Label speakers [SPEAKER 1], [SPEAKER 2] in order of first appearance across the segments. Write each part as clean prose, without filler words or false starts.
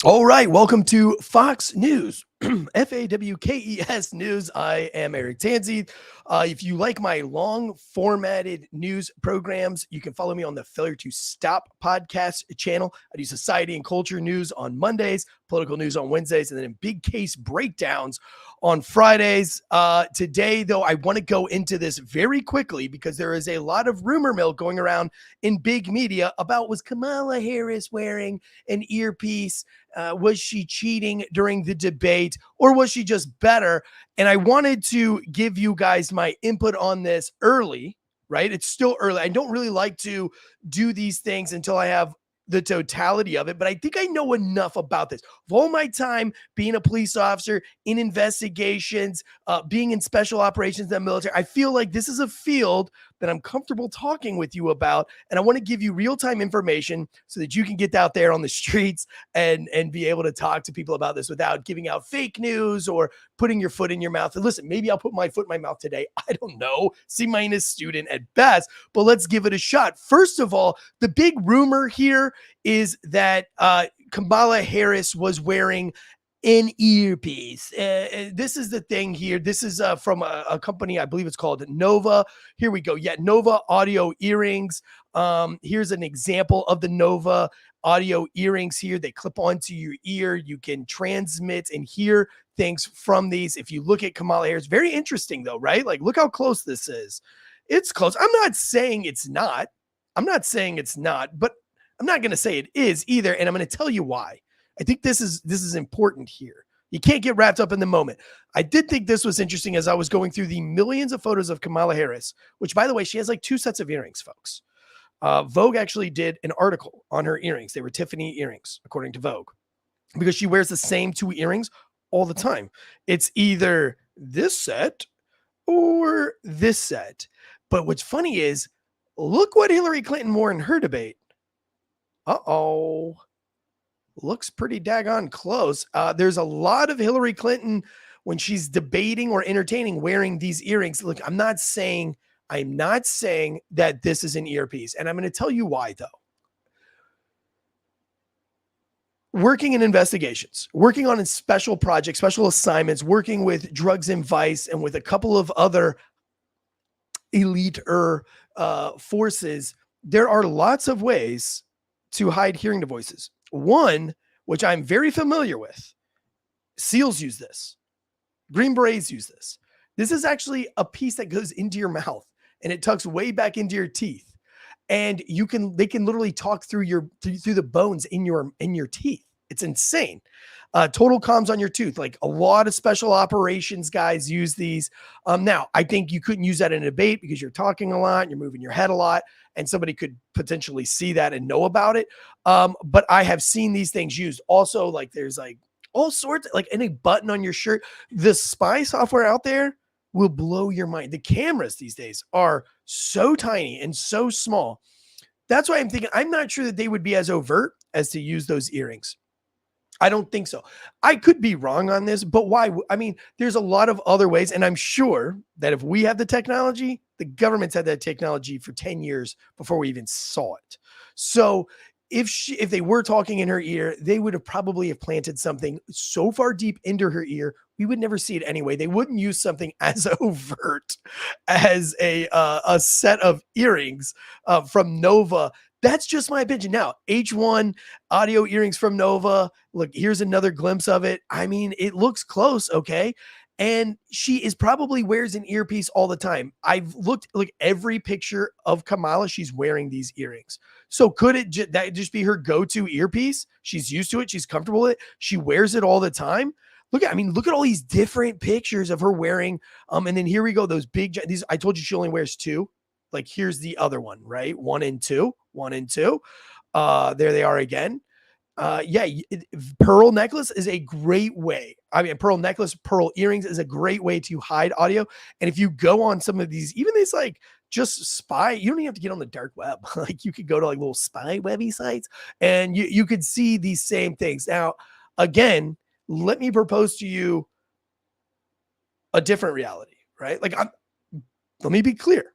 [SPEAKER 1] All right, welcome to Fox News, FAWKES News. I am Eric Tanzi. If you like my long formatted news programs, you can follow me on the Failure to Stop podcast channel. I do society and culture news on Mondays, political news on Wednesdays, and then big case breakdowns on Fridays. Today, though, I want to go into this very quickly because there is a lot of rumor mill going around in big media about was Kamala Harris wearing an earpiece? Was she cheating during the debate, or was she just better? And I wanted to give you guys my input on this early, right? It's still early. I don't really like to do these things until I have the totality of it, but I think I know enough about this. Of all my time being a police officer, in investigations, being in special operations in the military, I feel like this is a field that I'm comfortable talking with you about. And I want to give you real-time information so that you can get out there on the streets and be able to talk to people about this without giving out fake news or putting your foot in your mouth. And listen, maybe I'll put my foot in my mouth today. I don't know. C- student at best, but let's give it a shot. First of all, the big rumor here is that Kamala Harris was wearing an earpiece. This is the thing here. This is from a company, I believe it's called Nova. Here we go. Yeah, Nova audio earrings. Here's an example of the Nova audio earrings here. They clip onto your ear. You can transmit and hear things from these. If you look at Kamala Harris, very interesting though, right? Like, look how close this is. It's close. I'm not saying it's not. But I'm not going to say it is either. And I'm going to tell you why. I think this is important here. You can't get wrapped up in the moment. I did think this was interesting as I was going through the millions of photos of Kamala Harris, which, by the way, she has like 2 sets of earrings, folks. Vogue actually did an article on her earrings. They were Tiffany earrings, according to Vogue, because she wears the same 2 earrings all the time. It's either this set or this set. But what's funny is, look what Hillary Clinton wore in her debate. Uh-oh. Looks pretty daggone close. There's a lot of Hillary Clinton when she's debating or entertaining wearing these earrings. Look, I'm not saying that this is an earpiece, and I'm going to tell you why, though. Working in investigations, working on special projects, special assignments, working with Drugs and Vice and with a couple of other elite forces, there are lots of ways to hide hearing devices. One, which I'm very familiar with, SEALs use this. Green Berets use this. This is actually a piece that goes into your mouth and it tucks way back into your teeth. And they can literally talk through through the bones in your teeth. It's insane. Total comms on your tooth. Like, a lot of special operations guys use these. Now, I think you couldn't use that in a debate because you're talking a lot, you're moving your head a lot, and somebody could potentially see that and know about it. But I have seen these things used. Also, like, there's like all sorts, like any button on your shirt. The spy software out there will blow your mind. The cameras these days are so tiny and so small. That's why I'm thinking, I'm not sure that they would be as overt as to use those earrings. I don't think so. I could be wrong on this, but why? I mean, there's a lot of other ways. And I'm sure that if we have the technology, the government's had that technology for 10 years before we even saw it. So if they were talking in her ear, they would have probably planted something so far deep into her ear, we would never see it anyway. They wouldn't use something as overt as a set of earrings from Nova. That's just my opinion. Now, H1 audio earrings from Nova. Look, here's another glimpse of it. I mean, it looks close, okay? And she is probably wears an earpiece all the time. I've looked, like, every picture of Kamala, she's wearing these earrings. So could that just be her go-to earpiece? She's used to it. She's comfortable with it. She wears it all the time. Look at all these different pictures of her wearing. And then here we go. These, I told you she only wears 2. Like, here's the other one, right? 1 and 2. There they are again. Pearl necklace is a great way. Pearl earrings is a great way to hide audio. And if you go on some of these, even these, like, just spy, you don't even have to get on the dark web. Like, you could go to like little spy webby sites and you could see these same things. Now, again, let me propose to you a different reality, right? Like, let me be clear.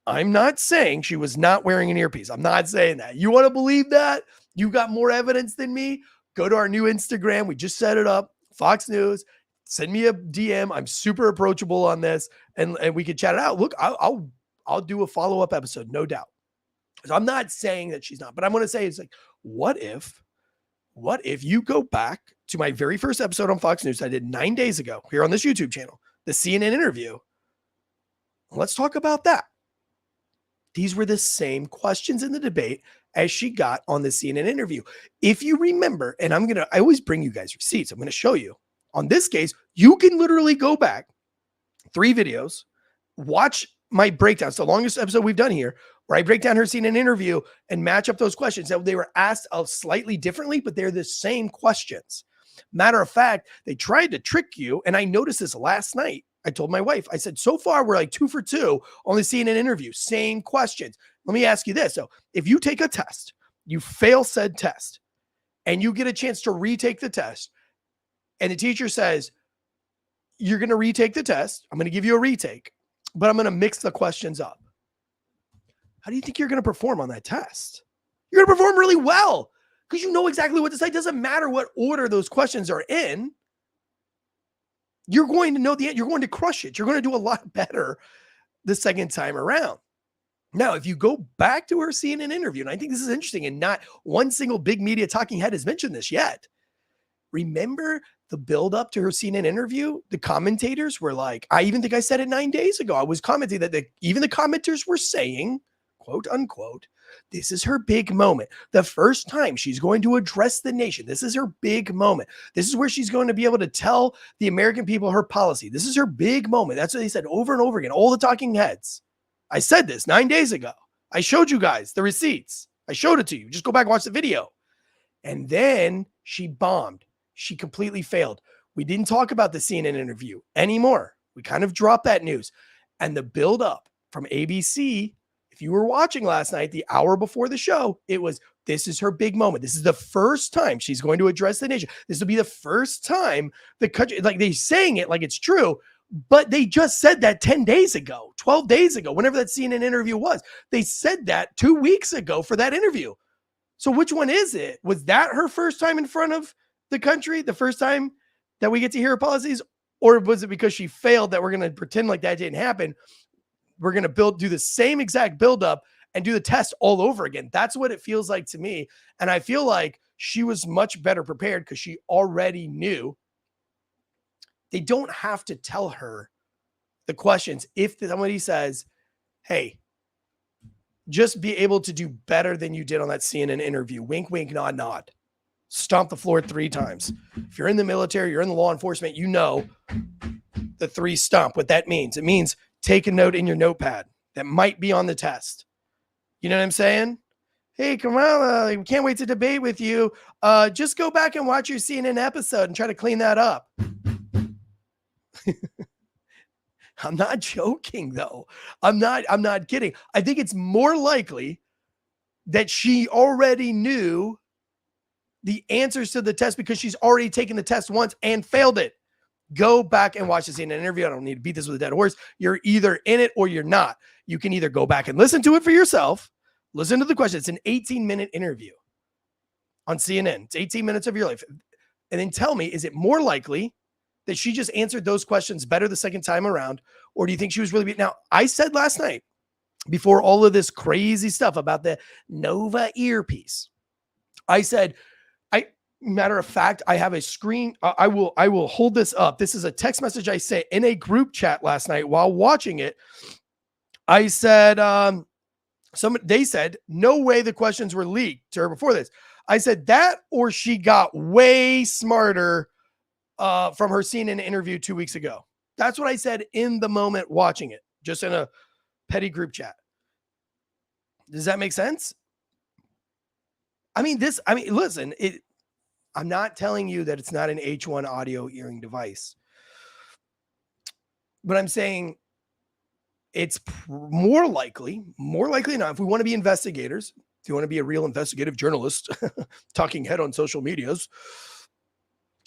[SPEAKER 1] I'm not saying she was not wearing an earpiece. I'm not saying that. You want to believe that? You got more evidence than me? Go to our new Instagram. We just set it up. Fox News. Send me a DM. I'm super approachable on this, and we can chat it out. Look, I'll do a follow-up episode, no doubt. So I'm not saying that she's not, but I'm going to say it's like, what if you go back to my very first episode on Fox News I did 9 days ago here on this YouTube channel, the CNN interview. Let's talk about that. These were the same questions in the debate as she got on the CNN interview. If you remember, and I always bring you guys receipts. I'm going to show you. On this case, you can literally go back 3 videos, watch my breakdowns, the longest episode we've done here, where I break down her CNN interview and match up those questions. Now, they were asked slightly differently, but they're the same questions. Matter of fact, they tried to trick you, and I noticed this last night. I told my wife, I said, so far, we're like 2 for 2 on the CNN interview, same questions. Let me ask you this. So if you take a test, you fail said test, and you get a chance to retake the test, and the teacher says, you're going to retake the test, I'm going to give you a retake, but I'm going to mix the questions up. How do you think you're going to perform on that test? You're going to perform really well because you know exactly what to say. It doesn't matter what order those questions are in. You're going to know the end. You're going to crush it. You're going to do a lot better the second time around. Now, if you go back to her CNN interview, and I think this is interesting, and not one single big media talking head has mentioned this yet. Remember the build up to her CNN interview? The commentators were like, I even think I said it 9 days ago. I was commenting that even the commenters were saying, quote unquote, this is her big moment. The first time she's going to address the nation. This is her big moment. This is where she's going to be able to tell the American people her policy. This is her big moment. That's what they said over and over again. All the talking heads. I said this 9 days ago. I showed you guys the receipts. I showed it to you. Just go back and watch the video. And then she bombed. She completely failed. We didn't talk about the CNN interview anymore. We kind of dropped that news. And the build up from ABC, if you were watching last night, the hour before the show, it was, this is her big moment. This is the first time she's going to address the nation. This will be the first time the country, like they're saying it like it's true, but they just said that 10 days ago, 12 days ago, whenever that CNN interview was. They said that 2 weeks ago for that interview. So which one is it? Was that her first time in front of the country, the first time that we get to hear her policies? Or was it because she failed that we're going to pretend like that didn't happen? We're going to do the same exact buildup and do the test all over again. That's what it feels like to me. And I feel like she was much better prepared because she already knew. They don't have to tell her the questions. If somebody says, hey, just be able to do better than you did on that CNN interview. Wink, wink, nod, nod. Stomp the floor 3 times. If you're in the military, you're in the law enforcement, you know the 3 stomp, what that means. It means take a note in your notepad that might be on the test. You know what I'm saying? Hey, Kamala, we can't wait to debate with you. Just go back and watch your CNN episode and try to clean that up. I'm not joking, though. I'm not kidding. I think it's more likely that she already knew the answers to the test because she's already taken the test once and failed it. Go back and watch the CNN interview. I don't need to beat this with a dead horse. You're either in it or you're not. You can either go back and listen to it for yourself, listen to the question. It's an 18-minute interview on CNN. It's 18 minutes of your life. And then tell me, is it more likely that she just answered those questions better the second time around? Or do you think she was really... Now, I said last night, before all of this crazy stuff about the Nova earpiece, I said, matter of fact, I have a screen. I will hold this up. This is a text message I sent in a group chat last night while watching it. I said, they said, no way the questions were leaked to her before this. I said that, or she got way smarter from her CNN interview 2 weeks ago. That's what I said in the moment watching it, just in a petty group chat. Does that make sense? Listen, I'm not telling you that it's not an H1 audio hearing device, but I'm saying it's more likely not. If we want to be investigators, if you want to be a real investigative journalist, talking head on social medias,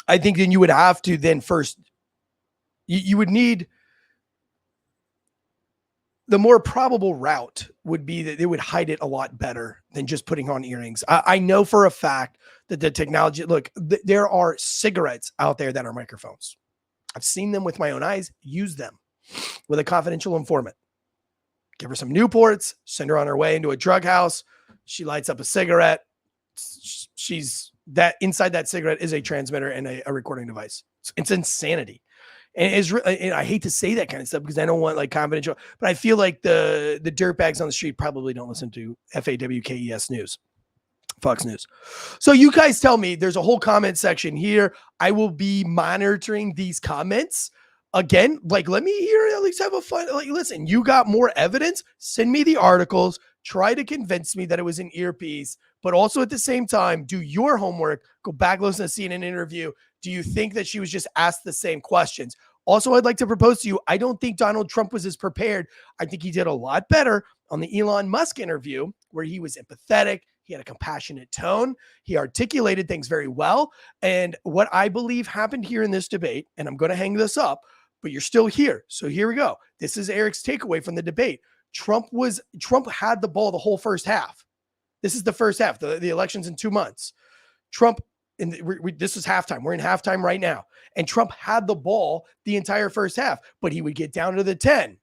[SPEAKER 1] I think then you would have to then first, you would need the more probable route would be that they would hide it a lot better than just putting on earrings. I know for a fact that the technology, look, there are cigarettes out there that are microphones. I've seen them with my own eyes. Use them with a confidential informant. Give her some Newports, send her on her way into a drug house. She lights up a cigarette. She's that inside that cigarette is a transmitter and a recording device. It's insanity. And I hate to say that kind of stuff because I don't want like confidential, but I feel like the dirtbags on the street probably don't listen to FAWKES News, Fox News. So you guys tell me, there's a whole comment section here. I will be monitoring these comments. Again, like, let me hear, at least have a fun, like, listen, you got more evidence, send me the articles, try to convince me that it was an earpiece, but also at the same time, do your homework, go back, listen to CNN interview. Do you think that she was just asked the same questions? Also, I'd like to propose to you, I don't think Donald Trump was as prepared. I think he did a lot better on the Elon Musk interview, where he was empathetic. He had a compassionate tone. He articulated things very well. And what I believe happened here in this debate, and I'm going to hang this up, but you're still here. So here we go. This is Eric's takeaway from the debate. Trump had the ball the whole first half. This is the first half. The election's in 2 months. Trump, this is halftime. We're in halftime right now. And Trump had the ball the entire first half, but he would get down to the 10,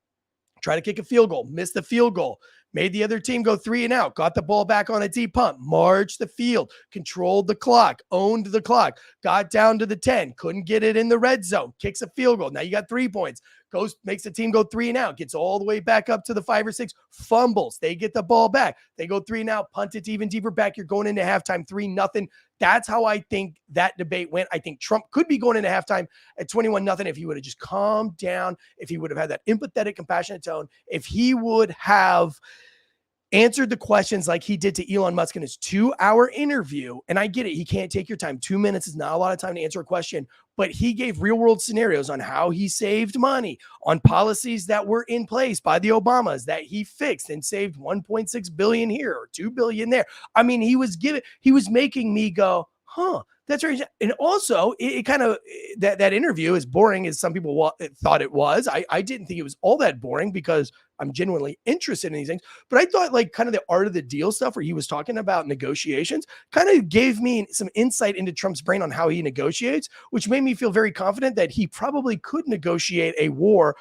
[SPEAKER 1] try to kick a field goal, miss the field goal, made the other team go 3 and out, got the ball back on a deep pump, marched the field, controlled the clock, owned the clock, got down to the 10, couldn't get it in the red zone, kicks a field goal. Now you got 3 points, goes, makes the team go 3 and out, gets all the way back up to the 5 or 6, fumbles. They get the ball back. They go 3 and out, punt it even deeper back. You're going into halftime 3-0. That's how I think that debate went. I think Trump could be going into halftime at 21-0 if he would have just calmed down, if he would have had that empathetic, compassionate tone, if he would have answered the questions like he did to Elon Musk in his 2-hour interview. And I get it. He can't take your time. 2 minutes is not a lot of time to answer a question, but he gave real world scenarios on how he saved money, on policies that were in place by the Obamas that he fixed and saved 1.6 billion here or 2 billion there. I mean, he was making me go, huh, that's right. And also it kind of, that interview, as boring as some people thought it was, I didn't think it was all that boring because I'm genuinely interested in these things, but I thought like kind of the art of the deal stuff where he was talking about negotiations kind of gave me some insight into Trump's brain on how he negotiates, which made me feel very confident that he probably could negotiate a war,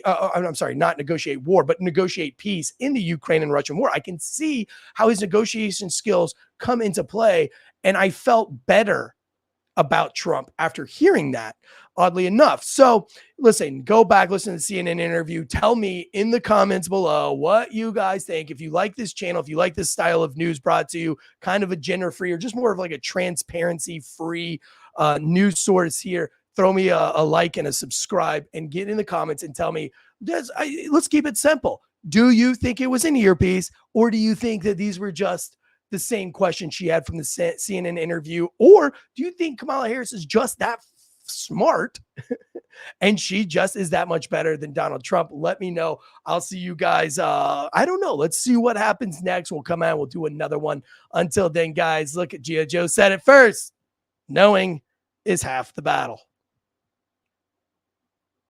[SPEAKER 1] I'm sorry, not negotiate war, but negotiate peace in the Ukraine and Russian war. I can see how his negotiation skills come into play. And I felt better about Trump after hearing that, oddly enough. So listen, go back, listen to the CNN interview. Tell me in the comments below what you guys think. If you like this channel, if you like this style of news brought to you, kind of a gender-free or just more of like a transparency-free news source here, throw me a like and a subscribe and get in the comments and tell me, let's keep it simple. Do you think it was an earpiece, or do you think that these were just the same question she had from the CNN interview? Or do you think Kamala Harris is just that smart and she just is that much better than Donald Trump? Let me know. I'll see you guys. I don't know. Let's see what happens next. We'll come out. We'll do another one. Until then, guys, look at G.I. Joe said it first. Knowing is half the battle.